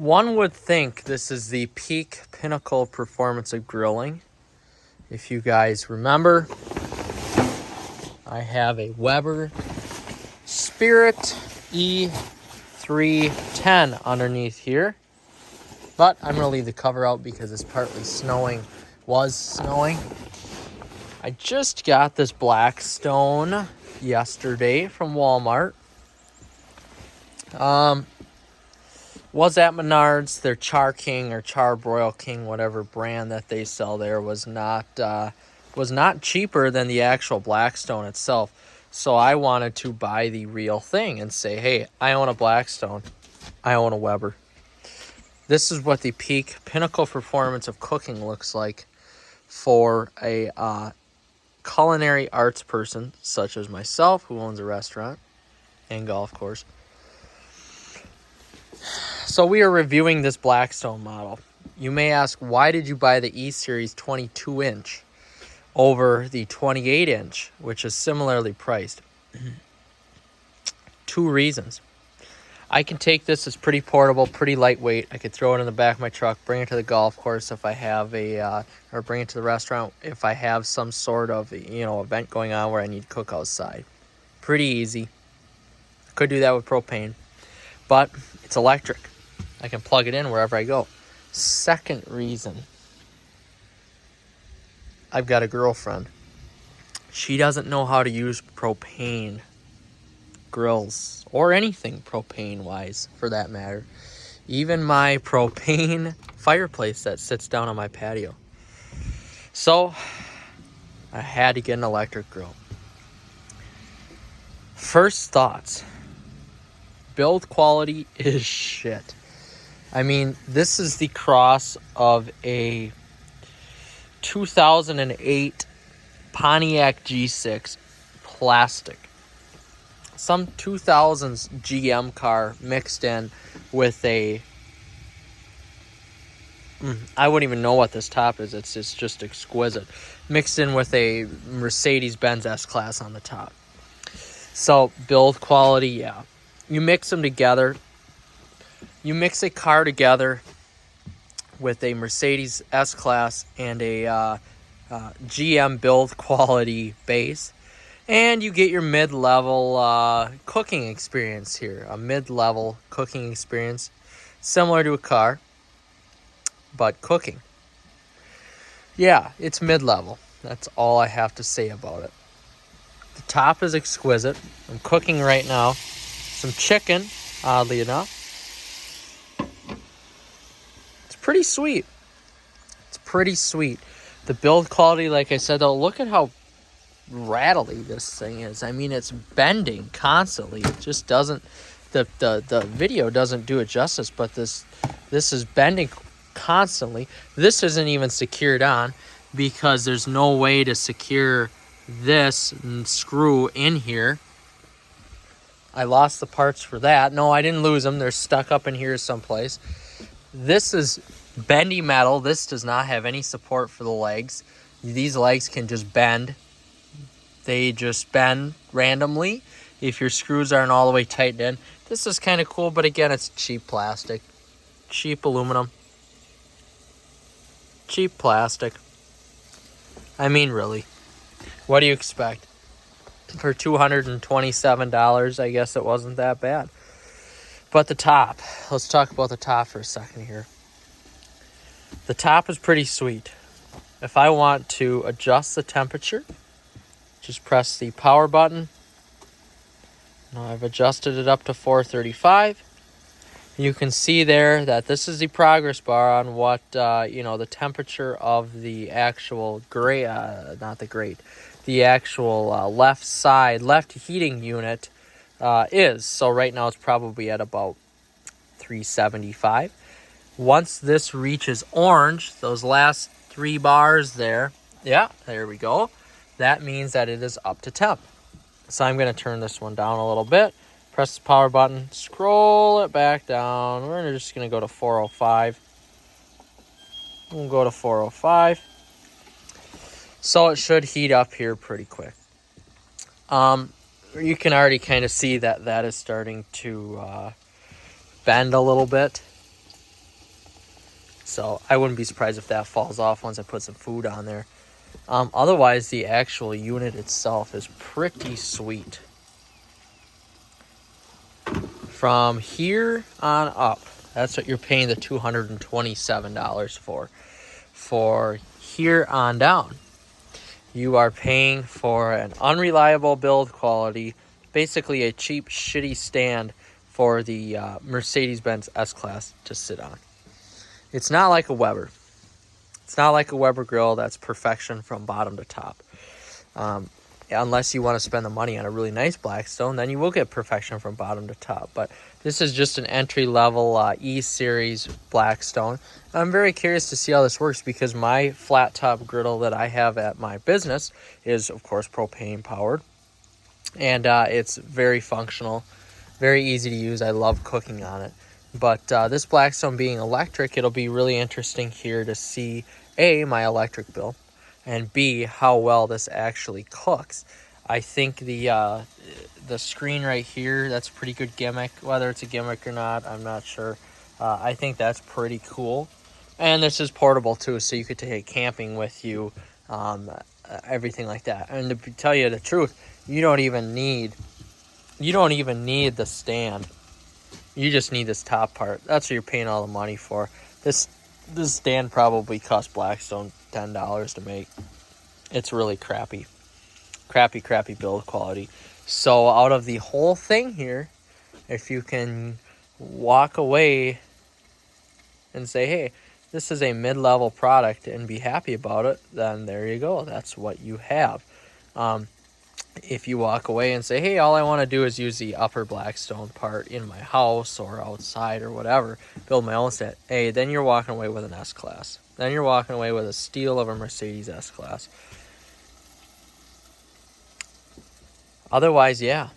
One would think this is the peak pinnacle performance of grilling. If you guys remember, I have a Weber Spirit E310 underneath here. But I'm going to leave the cover out because it's partly snowing. Was snowing. I just got this Blackstone yesterday from Walmart. Was at Menards. Their Char King or Char Broil King, whatever brand that they sell there, was not cheaper than the actual Blackstone itself. So I wanted to buy the real thing and say, hey, I own a Blackstone. I own a Weber. This is what the peak pinnacle performance of cooking looks like for a culinary arts person such as myself, who owns a restaurant and golf course. So we are reviewing this Blackstone model. You may ask, why did you buy the E Series 22-inch over the 28-inch, which is similarly priced? Two reasons. I can take this, it's pretty portable, pretty lightweight. I could throw it in the back of my truck, bring it to the golf course if I have or bring it to the restaurant if I have some sort of, event going on where I need to cook outside. Pretty easy. Could do that with propane, but it's electric. I can plug it in wherever I go. Second reason, I've got a girlfriend. She doesn't know how to use propane grills or anything propane-wise for that matter. Even my propane fireplace that sits down on my patio. So I had to get an electric grill. First thoughts. Build quality is shit. I mean, this is the cross of a 2008 Pontiac G6 plastic. Some 2000s GM car mixed in with a... I wouldn't even know what this top is. It's just exquisite. Mixed in with a Mercedes-Benz S-Class on the top. So, build quality, yeah. You mix them together. You mix a car together with a Mercedes S-Class and a GM build quality base, and you get your mid-level cooking experience here. A mid-level cooking experience similar to a car, but cooking. Yeah, it's mid-level. That's all I have to say about it. The top is exquisite. I'm cooking right now some chicken, oddly enough. It's pretty sweet. The build quality, like I said, though, look at how rattly this thing is. I mean, it's bending constantly. It just doesn't, the video doesn't do it justice, but this is bending constantly. This isn't even secured on because there's no way to secure this and screw in here. I lost the parts for that. No, I didn't lose them. They're stuck up in here someplace. This is bendy metal. This does not have any support for the legs. These legs can just bend. They just bend randomly if your screws aren't all the way tightened in. This is kind of cool, but again, it's cheap plastic. Cheap aluminum. Cheap plastic. I mean, really. What do you expect? For $227, I guess it wasn't that bad. But the top. Let's talk about the top for a second here. The top is pretty sweet. If I want to adjust the temperature, just press the power button. Now I've adjusted it up to 435. You can see there that this is the progress bar on what, the temperature of the actual the actual left heating unit is. So right now it's probably at about 375. Once this reaches orange, those last 3 bars there, there we go. That means that it is up to temp. So I'm going to turn this one down a little bit. Press the power button, scroll it back down. We're just going to go to 405. We'll go to 405. So it should heat up here pretty quick. You can already kind of see that is starting to bend a little bit. So I wouldn't be surprised if that falls off once I put some food on there. Otherwise, the actual unit itself is pretty sweet. From here on up, that's what you're paying the $227 for. For here on down, you are paying for an unreliable build quality, basically a cheap, shitty stand for the Mercedes-Benz S-Class to sit on. It's not like a Weber. It's not like a Weber grill that's perfection from bottom to top. Unless you want to spend the money on a really nice Blackstone, then you will get perfection from bottom to top. But this is just an entry-level E Series Blackstone. I'm very curious to see how this works because my flat-top griddle that I have at my business is, of course, propane-powered. And it's very functional, very easy to use. I love cooking on it. But this Blackstone being electric, it'll be really interesting here to see, A, my electric bill, and B, how well this actually cooks. I think the screen right here, that's a pretty good gimmick. Whether it's a gimmick or not, I'm not sure. I think that's pretty cool. And this is portable too, so you could take it camping with you, everything like that. And to tell you the truth, you don't even need the stand. You just need this top part. That's what you're paying all the money for. This stand probably cost Blackstone $10 to make. It's really crappy build quality. So out of the whole thing here, if you can walk away and say, hey, this is a mid-level product and be happy about it, then there you go. That's what you have. If you walk away and say, hey, all I want to do is use the upper Blackstone part in my house or outside or whatever, build my own set, hey, then you're walking away with an S-Class. Then you're walking away with a steal of a Mercedes S-Class. Otherwise, yeah,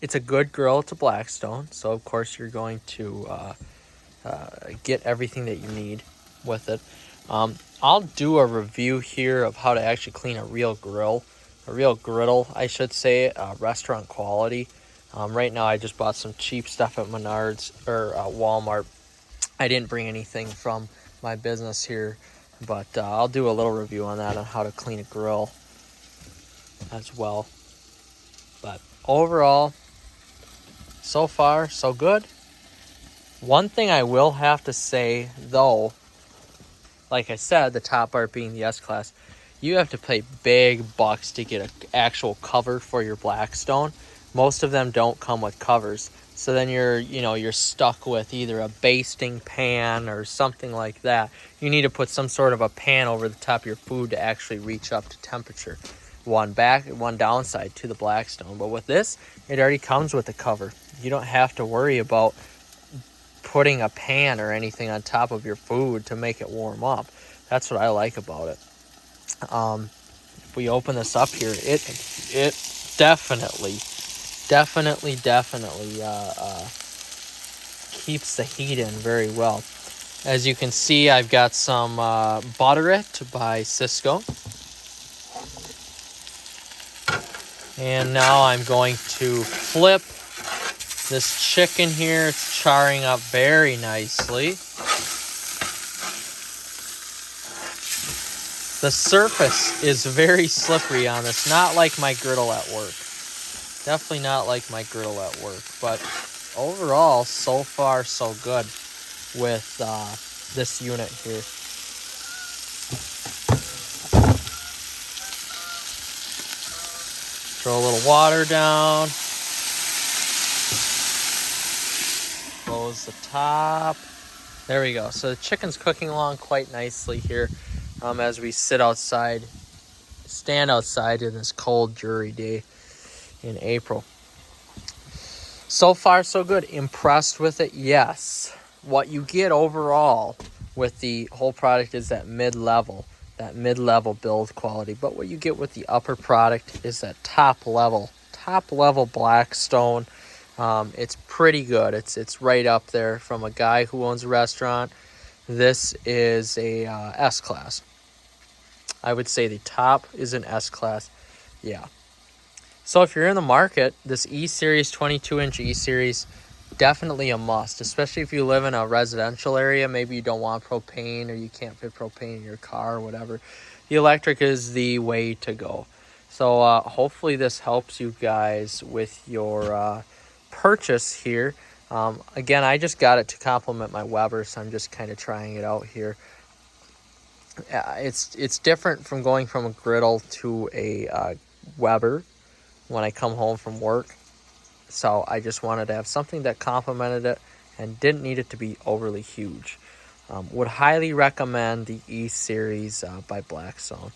it's a good grill. It's a Blackstone, so of course you're going to get everything that you need with it. I'll do a review here of how to actually clean a real griddle, I should say, restaurant quality. Right now, I just bought some cheap stuff at Menards or Walmart. I didn't bring anything from my business here, but I'll do a little review on that, on how to clean a grill as well. But overall, so far, so good. One thing I will have to say, though, like I said, the top part being the S-Class, you have to pay big bucks to get an actual cover for your Blackstone. Most of them don't come with covers. So then you're stuck with either a basting pan or something like that. You need to put some sort of a pan over the top of your food to actually reach up to temperature. One downside to the Blackstone. But with this, it already comes with a cover. You don't have to worry about putting a pan or anything on top of your food to make it warm up. That's what I like about it. If we open this up here, it definitely keeps the heat in very well. As you can see, I've got some Butter It by Cisco. And now I'm going to flip this chicken here. It's charring up very nicely. The surface is very slippery on this, not like my griddle at work. Definitely not like my griddle at work. But overall, so far, so good with this unit here. Throw a little water down. Close the top. There we go. So the chicken's cooking along quite nicely here as we stand outside in this cold, dreary day in April. So far, so good. Impressed with it? Yes. What you get overall with the whole product is that mid-level build quality. But what you get with the upper product is that top level Blackstone. It's pretty good. It's right up there from a guy who owns a restaurant. This is a S-Class. I would say the top is an S-Class. Yeah. So if you're in the market, this E Series, 22-inch E Series, definitely a must, especially if you live in a residential area. Maybe you don't want propane or you can't fit propane in your car or whatever. The electric is the way to go. So hopefully this helps you guys with your purchase here. Again, I just got it to complement my Weber, so I'm just kind of trying it out here. It's different from going from a griddle to a Weber when I come home from work. So I just wanted to have something that complemented it and didn't need it to be overly huge. Would highly recommend the E Series by Blackstone.